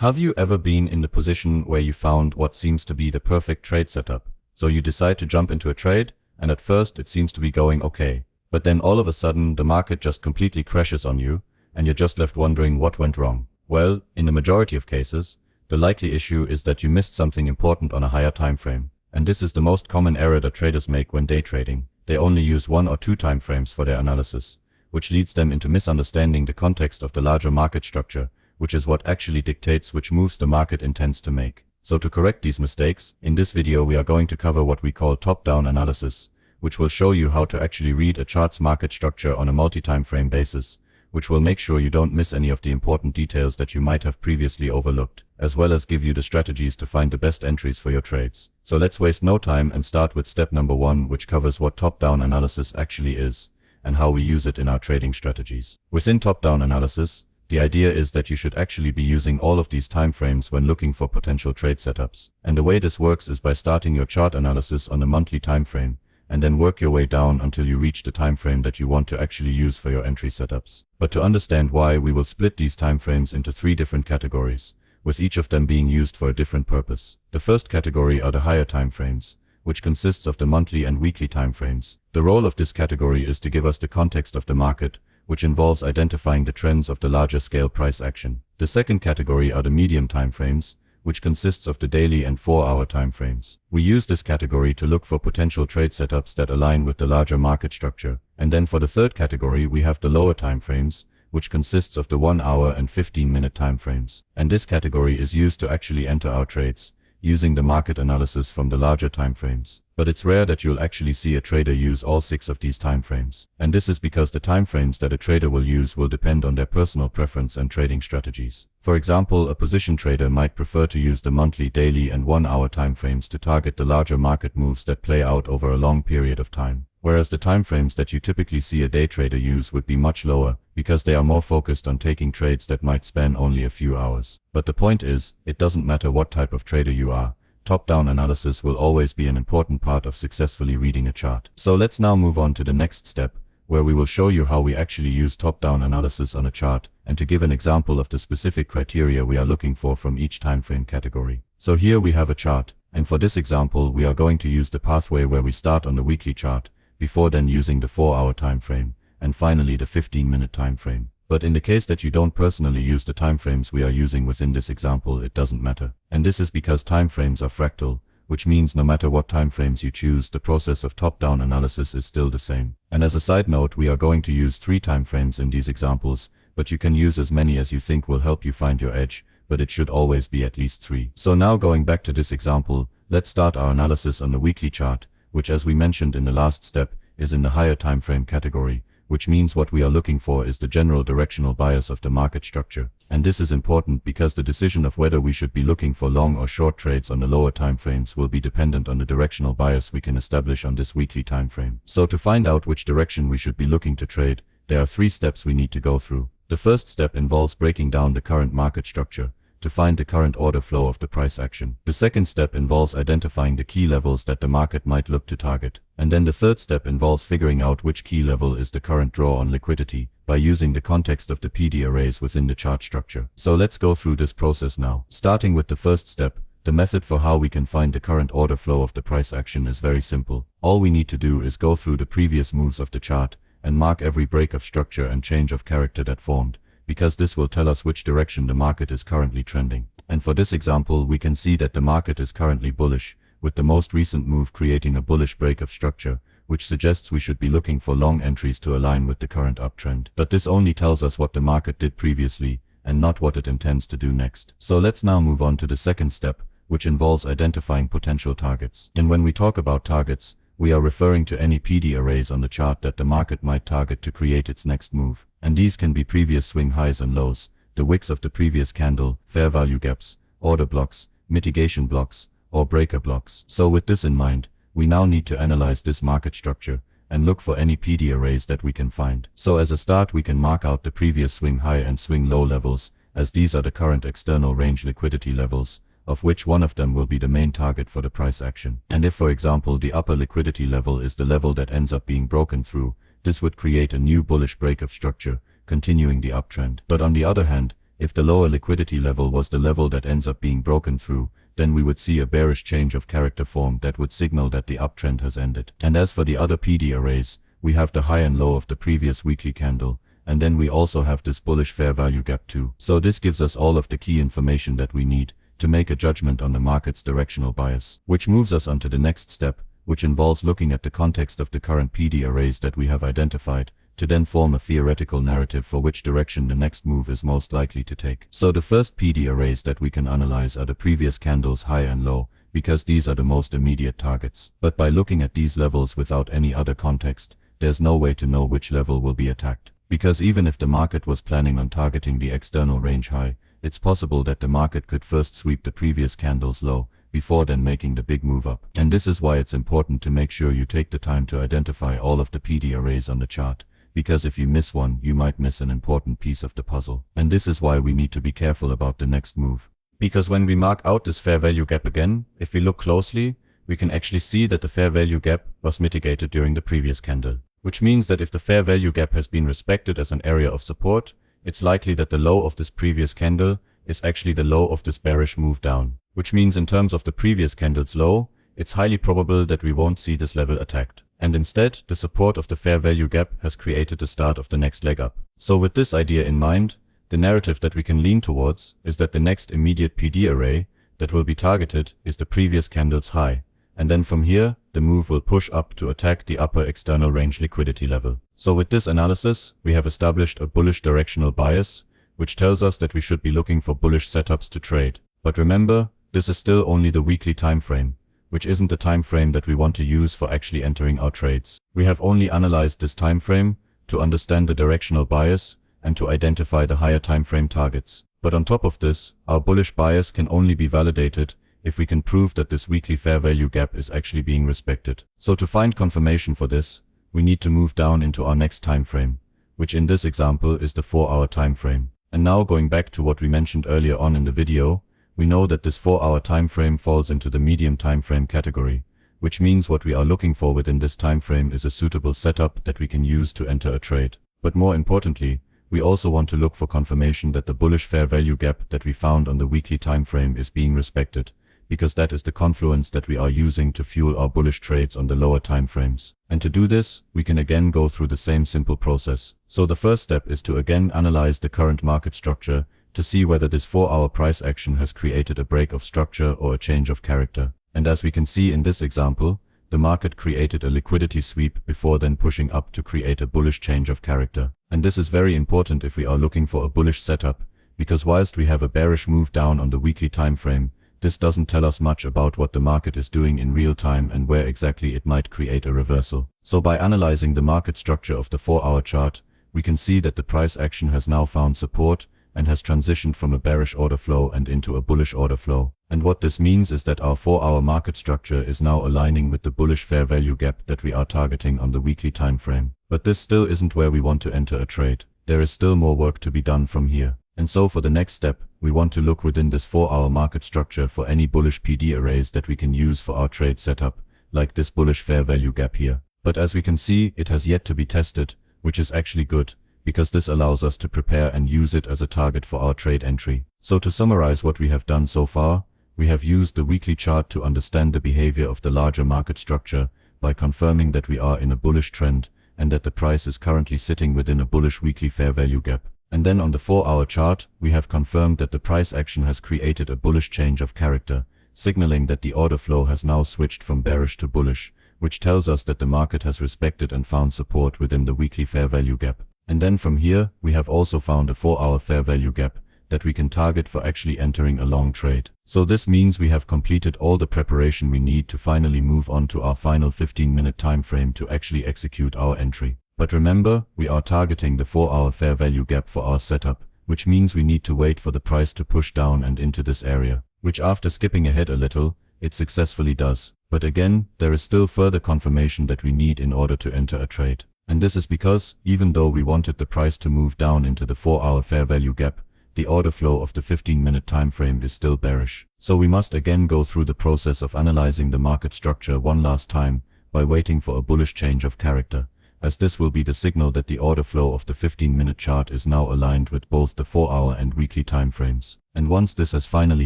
Have you ever been in the position where you found what seems to be the perfect trade setup? So you decide to jump into a trade, and at first it seems to be going okay. But then all of a sudden the market just completely crashes on you, and you're just left wondering what went wrong. Well, in the majority of cases, the likely issue is that you missed something important on a higher time frame. And this is the most common error that traders make when day trading. They only use 1 or 2 time frames for their analysis, which leads them into misunderstanding the context of the larger market structure, which is what actually dictates which moves the market intends to make. So to correct these mistakes, in this video we are going to cover what we call top-down analysis, which will show you how to actually read a chart's market structure on a multi-time frame basis, which will make sure you don't miss any of the important details that you might have previously overlooked, as well as give you the strategies to find the best entries for your trades. So let's waste no time and start with step number 1, which covers what top-down analysis actually is, and how we use it in our trading strategies. Within top-down analysis, the idea is that you should actually be using all of these time frames when looking for potential trade setups. And the way this works is by starting your chart analysis on a monthly time frame, and then work your way down until you reach the time frame that you want to actually use for your entry setups. But to understand why, we will split these time frames into 3 different categories, with each of them being used for a different purpose. The first category are the higher time frames, which consists of the monthly and weekly time frames. The role of this category is to give us the context of the market, which involves identifying the trends of the larger scale price action. The second category are the medium time frames, which consists of the daily and 4-hour time frames. We use this category to look for potential trade setups that align with the larger market structure. And then for the third category we have the lower time frames, which consists of the 1-hour and 15-minute time frames. And this category is used to actually enter our trades, using the market analysis from the larger time frames. But it's rare that you'll actually see a trader use all 6 of these time frames. And this is because the time frames that a trader will use will depend on their personal preference and trading strategies. For example, a position trader might prefer to use the monthly, daily and 1-hour time frames to target the larger market moves that play out over a long period of time. Whereas the time frames that you typically see a day trader use would be much lower, because they are more focused on taking trades that might span only a few hours. But the point is, it doesn't matter what type of trader you are. Top-down analysis will always be an important part of successfully reading a chart. So let's now move on to the next step, where we will show you how we actually use top-down analysis on a chart, and to give an example of the specific criteria we are looking for from each time frame category. So here we have a chart, and for this example we are going to use the pathway where we start on the weekly chart, before then using the 4-hour time frame, and finally the 15-minute time frame. But in the case that you don't personally use the timeframes we are using within this example, it doesn't matter. And this is because timeframes are fractal, which means no matter what timeframes you choose, the process of top-down analysis is still the same. And as a side note, we are going to use 3 timeframes in these examples, but you can use as many as you think will help you find your edge, but it should always be at least 3. So now going back to this example, let's start our analysis on the weekly chart, which as we mentioned in the last step, is in the higher timeframe category, which means what we are looking for is the general directional bias of the market structure. And this is important because the decision of whether we should be looking for long or short trades on the lower time frames will be dependent on the directional bias we can establish on this weekly time frame. So to find out which direction we should be looking to trade, there are 3 steps we need to go through. The first step involves breaking down the current market structure to find the current order flow of the price action. The second step involves identifying the key levels that the market might look to target. And then the third step involves figuring out which key level is the current draw on liquidity by using the context of the PD arrays within the chart structure. So let's go through this process now. Starting with the first step, the method for how we can find the current order flow of the price action is very simple. All we need to do is go through the previous moves of the chart and mark every break of structure and change of character that formed, because this will tell us which direction the market is currently trending. And for this example, we can see that the market is currently bullish, with the most recent move creating a bullish break of structure, which suggests we should be looking for long entries to align with the current uptrend. But this only tells us what the market did previously, and not what it intends to do next. So let's now move on to the second step, which involves identifying potential targets. And when we talk about targets, we are referring to any PD arrays on the chart that the market might target to create its next move. And these can be previous swing highs and lows, the wicks of the previous candle, fair value gaps, order blocks, mitigation blocks, or breaker blocks. So with this in mind, we now need to analyze this market structure and look for any PD arrays that we can find. So as a start, we can mark out the previous swing high and swing low levels, as these are the current external range liquidity levels, of which one of them will be the main target for the price action. And if, for example, the upper liquidity level is the level that ends up being broken through, this would create a new bullish break of structure, continuing the uptrend. But on the other hand, if the lower liquidity level was the level that ends up being broken through, then we would see a bearish change of character form that would signal that the uptrend has ended. And as for the other PD arrays, we have the high and low of the previous weekly candle, and then we also have this bullish fair value gap too. So this gives us all of the key information that we need to make a judgment on the market's directional bias, which moves us on to the next step, which involves looking at the context of the current PD arrays that we have identified, to then form a theoretical narrative for which direction the next move is most likely to take. So the first PD arrays that we can analyze are the previous candles high and low, because these are the most immediate targets. But by looking at these levels without any other context, there's no way to know which level will be attacked. Because even if the market was planning on targeting the external range high, it's possible that the market could first sweep the previous candle's low, before then making the big move up. And this is why it's important to make sure you take the time to identify all of the PD arrays on the chart, because if you miss one, you might miss an important piece of the puzzle. And this is why we need to be careful about the next move. Because when we mark out this fair value gap again, if we look closely, we can actually see that the fair value gap was mitigated during the previous candle. Which means that if the fair value gap has been respected as an area of support, it's likely that the low of this previous candle is actually the low of this bearish move down. Which means in terms of the previous candle's low, it's highly probable that we won't see this level attacked. And instead, the support of the fair value gap has created the start of the next leg up. So with this idea in mind, the narrative that we can lean towards is that the next immediate PD array that will be targeted is the previous candle's high. And then from here, the move will push up to attack the upper external range liquidity level. So with this analysis, we have established a bullish directional bias, which tells us that we should be looking for bullish setups to trade. But remember, this is still only the weekly time frame, which isn't the time frame that we want to use for actually entering our trades. We have only analyzed this time frame to understand the directional bias and to identify the higher time frame targets. But on top of this, our bullish bias can only be validated if we can prove that this weekly fair value gap is actually being respected. So to find confirmation for this, we need to move down into our next time frame, which in this example is the 4-hour time frame. And now going back to what we mentioned earlier on in the video, we know that this 4-hour time frame falls into the medium time frame category, which means what we are looking for within this time frame is a suitable setup that we can use to enter a trade. But more importantly, we also want to look for confirmation that the bullish fair value gap that we found on the weekly time frame is being respected, because that is the confluence that we are using to fuel our bullish trades on the lower time frames. And to do this, we can again go through the same simple process. So the first step is to again analyze the current market structure to see whether this 4-hour price action has created a break of structure or a change of character. And as we can see in this example, the market created a liquidity sweep before then pushing up to create a bullish change of character. And this is very important if we are looking for a bullish setup, because whilst we have a bearish move down on the weekly time frame, this doesn't tell us much about what the market is doing in real time and where exactly it might create a reversal. So by analyzing the market structure of the 4-hour chart, we can see that the price action has now found support and has transitioned from a bearish order flow and into a bullish order flow. And what this means is that our 4-hour market structure is now aligning with the bullish fair value gap that we are targeting on the weekly time frame. But this still isn't where we want to enter a trade. There is still more work to be done from here. And so for the next step, we want to look within this 4-hour market structure for any bullish PD arrays that we can use for our trade setup, like this bullish fair value gap here. But as we can see, it has yet to be tested, which is actually good, because this allows us to prepare and use it as a target for our trade entry. So to summarize what we have done so far, we have used the weekly chart to understand the behavior of the larger market structure by confirming that we are in a bullish trend and that the price is currently sitting within a bullish weekly fair value gap. And then on the 4-hour chart, we have confirmed that the price action has created a bullish change of character, signaling that the order flow has now switched from bearish to bullish, which tells us that the market has respected and found support within the weekly fair value gap. And then from here, we have also found a 4-hour fair value gap that we can target for actually entering a long trade. So this means we have completed all the preparation we need to finally move on to our final 15-minute time frame to actually execute our entry. But remember, we are targeting the 4-hour fair value gap for our setup, which means we need to wait for the price to push down and into this area, which after skipping ahead a little, it successfully does. But again, there is still further confirmation that we need in order to enter a trade. And this is because, even though we wanted the price to move down into the 4-hour fair value gap, the order flow of the 15-minute time frame is still bearish. So we must again go through the process of analyzing the market structure one last time by waiting for a bullish change of character, as this will be the signal that the order flow of the 15-minute chart is now aligned with both the 4-hour and weekly time frames. And once this has finally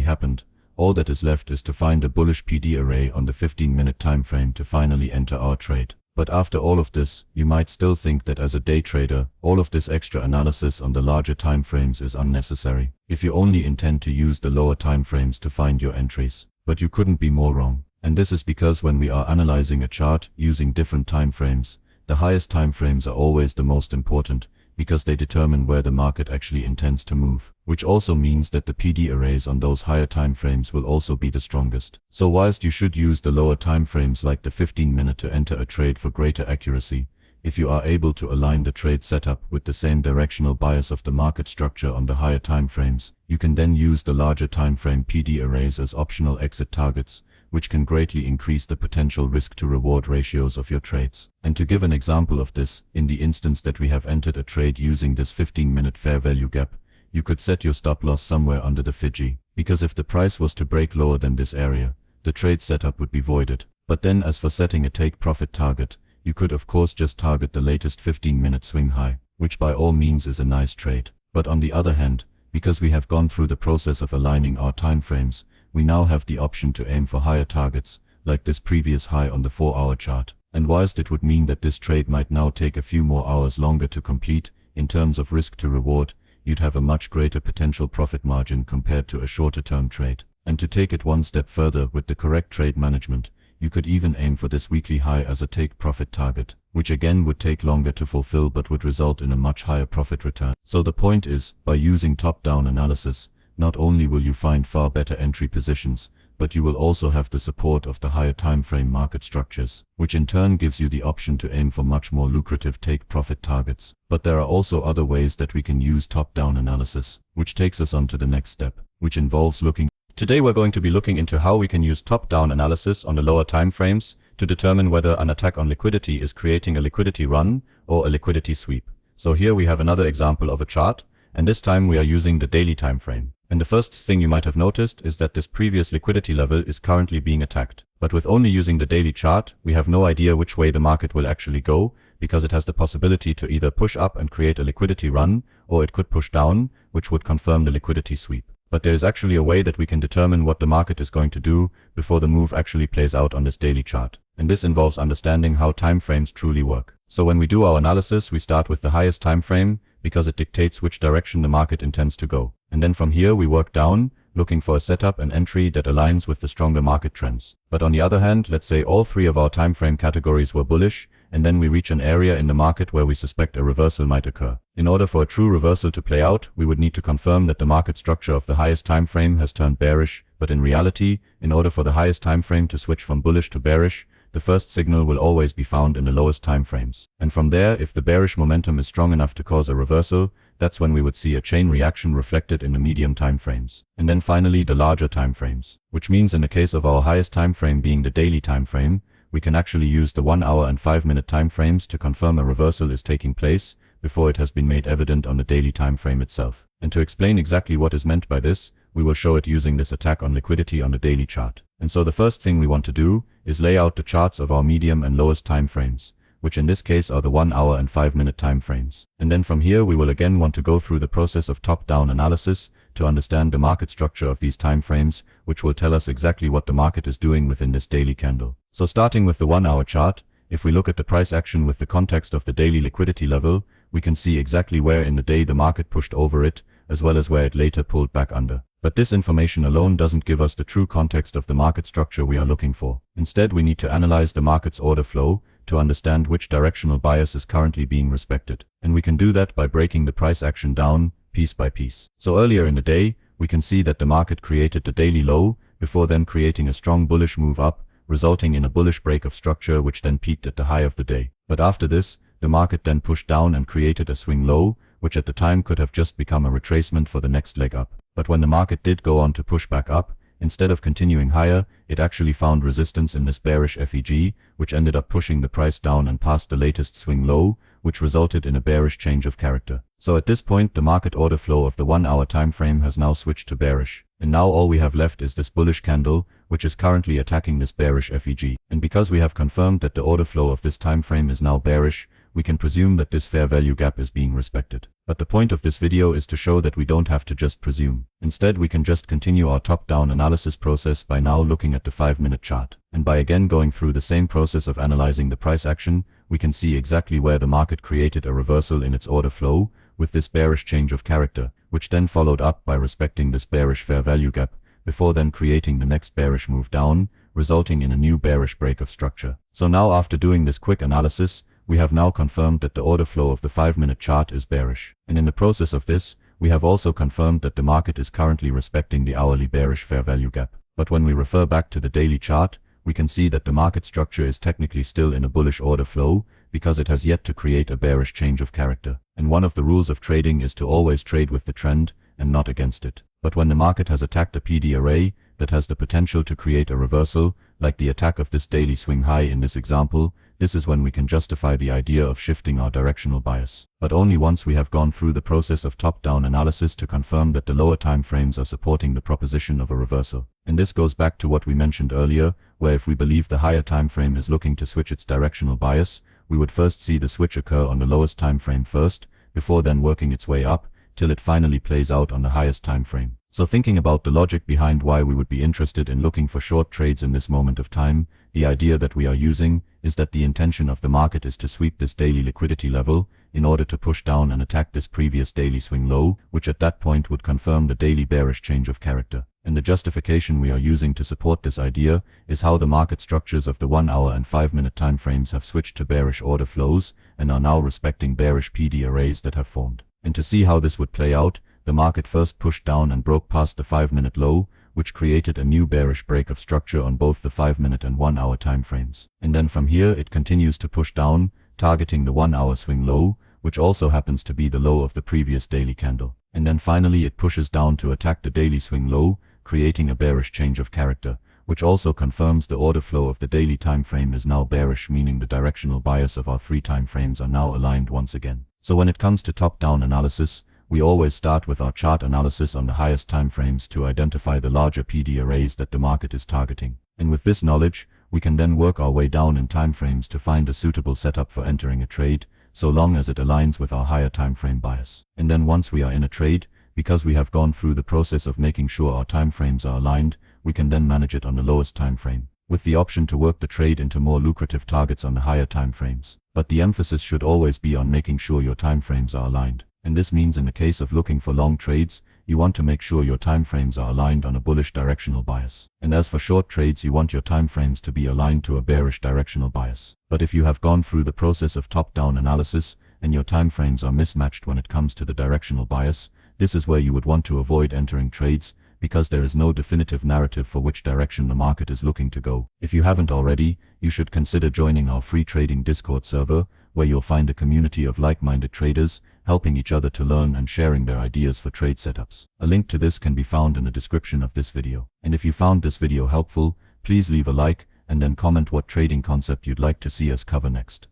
happened, all that is left is to find a bullish PD array on the 15-minute time frame to finally enter our trade. But after all of this, you might still think that as a day trader, all of this extra analysis on the larger time frames is unnecessary, if you only intend to use the lower time frames to find your entries. But you couldn't be more wrong. And this is because when we are analyzing a chart using different time frames, the highest time frames are always the most important, because they determine where the market actually intends to move, which also means that the PD arrays on those higher time frames will also be the strongest. So whilst you should use the lower time frames like the 15-minute to enter a trade for greater accuracy, if you are able to align the trade setup with the same directional bias of the market structure on the higher time frames, you can then use the larger time frame PD arrays as optional exit targets, which can greatly increase the potential risk to reward ratios of your trades. And to give an example of this, in the instance that we have entered a trade using this 15-minute fair value gap, you could set your stop loss somewhere under the Fiji, because if the price was to break lower than this area, the trade setup would be voided. But then as for setting a take profit target, you could of course just target the latest 15-minute swing high, which by all means is a nice trade. But on the other hand, because we have gone through the process of aligning our time frames, we now have the option to aim for higher targets, like this previous high on the 4-hour chart. And whilst it would mean that this trade might now take a few more hours longer to complete, in terms of risk to reward, you'd have a much greater potential profit margin compared to a shorter term trade. And to take it one step further with the correct trade management, you could even aim for this weekly high as a take profit target, which again would take longer to fulfill but would result in a much higher profit return. So the point is, by using top-down analysis, not only will you find far better entry positions, but you will also have the support of the higher time frame market structures, which in turn gives you the option to aim for much more lucrative take profit targets. But there are also other ways that we can use top-down analysis, which takes us on to the next step, which involves looking. Today we're going to be looking into how we can use top-down analysis on the lower time frames to determine whether an attack on liquidity is creating a liquidity run or a liquidity sweep. So here we have another example of a chart, and this time we are using the daily time frame. And the first thing you might have noticed is that this previous liquidity level is currently being attacked. But with only using the daily chart, we have no idea which way the market will actually go, because it has the possibility to either push up and create a liquidity run, or it could push down, which would confirm the liquidity sweep. But there is actually a way that we can determine what the market is going to do before the move actually plays out on this daily chart. And this involves understanding how time frames truly work. So when we do our analysis, we start with the highest time frame, because it dictates which direction the market intends to go. And then from here we work down, looking for a setup and entry that aligns with the stronger market trends. But on the other hand, let's say all three of our time frame categories were bullish, and then we reach an area in the market where we suspect a reversal might occur. In order for a true reversal to play out, we would need to confirm that the market structure of the highest time frame has turned bearish, but in reality, in order for the highest time frame to switch from bullish to bearish, the first signal will always be found in the lowest time frames. And from there, if the bearish momentum is strong enough to cause a reversal, that's when we would see a chain reaction reflected in the medium time frames. And then finally the larger time frames, which means in the case of our highest time frame being the daily time frame, we can actually use the 1 hour and 5 minute time frames to confirm a reversal is taking place before it has been made evident on the daily time frame itself. And to explain exactly what is meant by this, we will show it using this attack on liquidity on the daily chart. And so the first thing we want to do is lay out the charts of our medium and lowest time frames, which in this case are the 1 hour and 5 minute time frames. And then from here we will again want to go through the process of top-down analysis to understand the market structure of these time frames, which will tell us exactly what the market is doing within this daily candle. So starting with the 1 hour chart, if we look at the price action with the context of the daily liquidity level, we can see exactly where in the day the market pushed over it, as well as where it later pulled back under. But this information alone doesn't give us the true context of the market structure we are looking for. Instead, we need to analyze the market's order flow to understand which directional bias is currently being respected. And we can do that by breaking the price action down piece by piece. So earlier in the day, we can see that the market created the daily low before then creating a strong bullish move up, resulting in a bullish break of structure which then peaked at the high of the day. But after this, the market then pushed down and created a swing low, which at the time could have just become a retracement for the next leg up. But when the market did go on to push back up, instead of continuing higher, it actually found resistance in this bearish FEG, which ended up pushing the price down and past the latest swing low, which resulted in a bearish change of character. So at this point, the market order flow of the 1 hour time frame has now switched to bearish. And now all we have left is this bullish candle, which is currently attacking this bearish FEG. And because we have confirmed that the order flow of this time frame is now bearish, we can presume that this fair value gap is being respected. But the point of this video is to show that we don't have to just presume. Instead, we can just continue our top-down analysis process by now looking at the 5-minute chart. And by again going through the same process of analyzing the price action, we can see exactly where the market created a reversal in its order flow with this bearish change of character, which then followed up by respecting this bearish fair value gap, before then creating the next bearish move down, resulting in a new bearish break of structure. So now, after doing this quick analysis, we have now confirmed that the order flow of the 5-minute chart is bearish. And in the process of this, we have also confirmed that the market is currently respecting the hourly bearish fair value gap. But when we refer back to the daily chart, we can see that the market structure is technically still in a bullish order flow because it has yet to create a bearish change of character. And one of the rules of trading is to always trade with the trend and not against it. But when the market has attacked a PD array that has the potential to create a reversal, like the attack of this daily swing high in this example, this is when we can justify the idea of shifting our directional bias. But only once we have gone through the process of top-down analysis to confirm that the lower time frames are supporting the proposition of a reversal. And this goes back to what we mentioned earlier, where if we believe the higher time frame is looking to switch its directional bias, we would first see the switch occur on the lowest time frame first, before then working its way up, till it finally plays out on the highest time frame. So thinking about the logic behind why we would be interested in looking for short trades in this moment of time, the idea that we are using is that the intention of the market is to sweep this daily liquidity level in order to push down and attack this previous daily swing low, which at that point would confirm the daily bearish change of character. And the justification we are using to support this idea is how the market structures of the 1-hour and 5-minute time frames have switched to bearish order flows and are now respecting bearish PD arrays that have formed. And to see how this would play out, the market first pushed down and broke past the 5-minute low, which created a new bearish break of structure on both the 5-minute and 1-hour time frames. And then from here it continues to push down, targeting the 1-hour swing low, which also happens to be the low of the previous daily candle. And then finally it pushes down to attack the daily swing low, creating a bearish change of character, which also confirms the order flow of the daily time frame is now bearish, meaning the directional bias of our 3 time frames are now aligned once again. So when it comes to top-down analysis, we always start with our chart analysis on the highest time frames to identify the larger PD arrays that the market is targeting. And with this knowledge, we can then work our way down in time frames to find a suitable setup for entering a trade, so long as it aligns with our higher time frame bias. And then once we are in a trade, because we have gone through the process of making sure our time frames are aligned, we can then manage it on the lowest time frame, with the option to work the trade into more lucrative targets on the higher time frames. But the emphasis should always be on making sure your time frames are aligned. And this means in the case of looking for long trades, you want to make sure your time frames are aligned on a bullish directional bias. And as for short trades, you want your time frames to be aligned to a bearish directional bias. But if you have gone through the process of top-down analysis and your time frames are mismatched when it comes to the directional bias, this is where you would want to avoid entering trades, because there is no definitive narrative for which direction the market is looking to go. If you haven't already, you should consider joining our free trading Discord server, where you'll find a community of like-minded traders, helping each other to learn and sharing their ideas for trade setups. A link to this can be found in the description of this video. And if you found this video helpful, please leave a like, and then comment what trading concept you'd like to see us cover next.